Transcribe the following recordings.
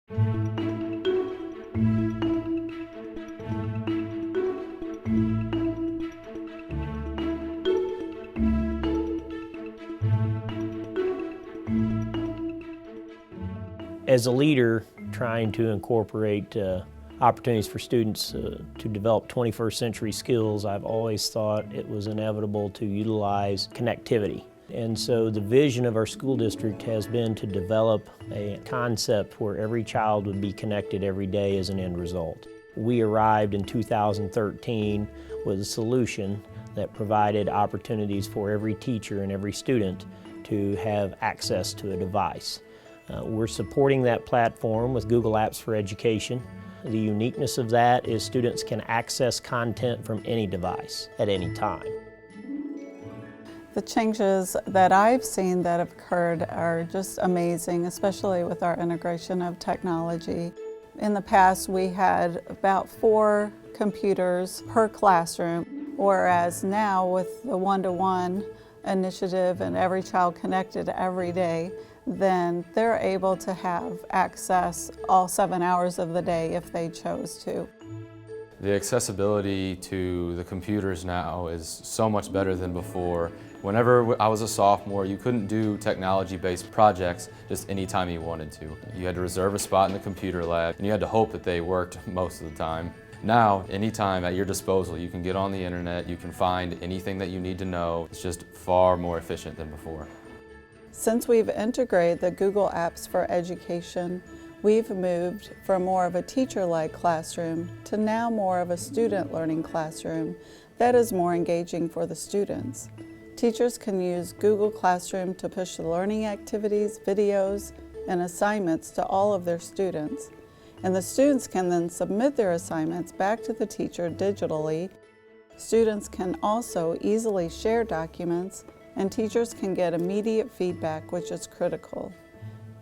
As a leader trying to incorporate opportunities for students to develop 21st century skills, I've always thought it was inevitable to utilize connectivity. And so the vision of our school district has been to develop a concept where every child would be connected every day as an end result. We arrived in 2013 with a solution that provided opportunities for every teacher and every student to have access to a device. We're supporting that platform with Google Apps for Education. The uniqueness of that is students can access content from any device at any time. The changes that I've seen that have occurred are just amazing, especially with our integration of technology. In the past, we had about 4 computers per classroom, whereas now with the one-to-one initiative and every child connected every day, then they're able to have access all 7 hours of the day if they chose to. The accessibility to the computers now is so much better than before. Whenever I was a sophomore, you couldn't do technology-based projects just anytime you wanted to. You had to reserve a spot in the computer lab, and you had to hope that they worked most of the time. Now, anytime at your disposal, you can get on the internet, you can find anything that you need to know. It's just far more efficient than before. Since we've integrated the Google Apps for Education, we've moved from more of a teacher-led classroom to now more of a student learning classroom that is more engaging for the students. Teachers can use Google Classroom to push the learning activities, videos, and assignments to all of their students. And the students can then submit their assignments back to the teacher digitally. Students can also easily share documents, and teachers can get immediate feedback, which is critical.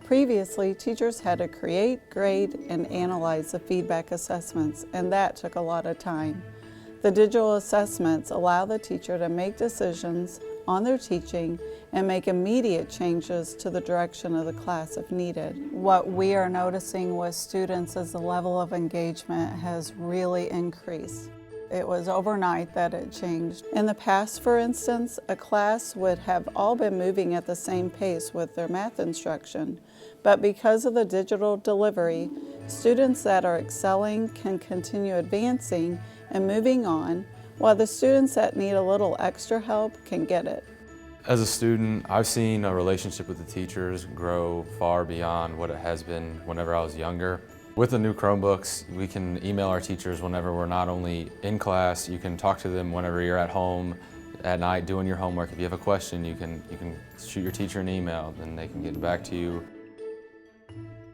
Previously, teachers had to create, grade, and analyze the feedback assessments, and that took a lot of time. The digital assessments allow the teacher to make decisions on their teaching and make immediate changes to the direction of the class if needed. What we are noticing with students is the level of engagement has really increased. It was overnight that it changed. In the past, for instance, a class would have all been moving at the same pace with their math instruction. But because of the digital delivery, students that are excelling can continue advancing and moving on, while the students that need a little extra help can get it. As a student, I've seen a relationship with the teachers grow far beyond what it has been whenever I was younger. With the new Chromebooks, we can email our teachers whenever we're not only in class, you can talk to them whenever you're at home, at night doing your homework. If you have a question, you can shoot your teacher an email, then they can get back to you.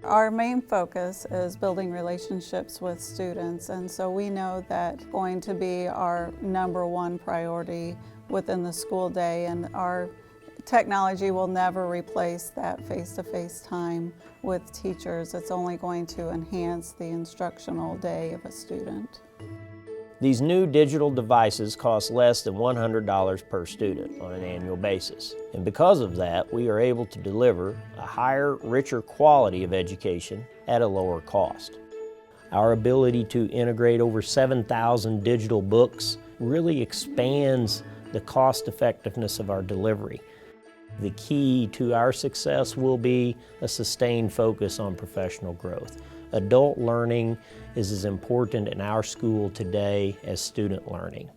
Our main focus is building relationships with students, and so we know that's going to be our #1 priority within the school day, and our technology will never replace that face-to-face time with teachers. It's only going to enhance the instructional day of a student. These new digital devices cost less than $100 per student on an annual basis. And because of that, we are able to deliver a higher, richer quality of education at a lower cost. Our ability to integrate over 7,000 digital books really expands the cost effectiveness of our delivery. The key to our success will be a sustained focus on professional growth. Adult learning is as important in our school today as student learning.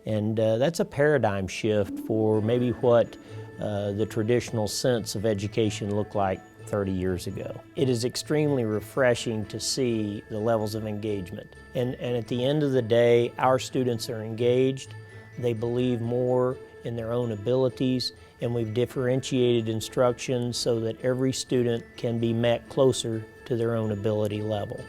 And that's a paradigm shift for maybe what the traditional sense of education looked like 30 years ago. It is extremely refreshing to see the levels of engagement. And at the end of the day, our students are engaged, they believe more in their own abilities, and we've differentiated instruction so that every student can be met closer to their own ability level.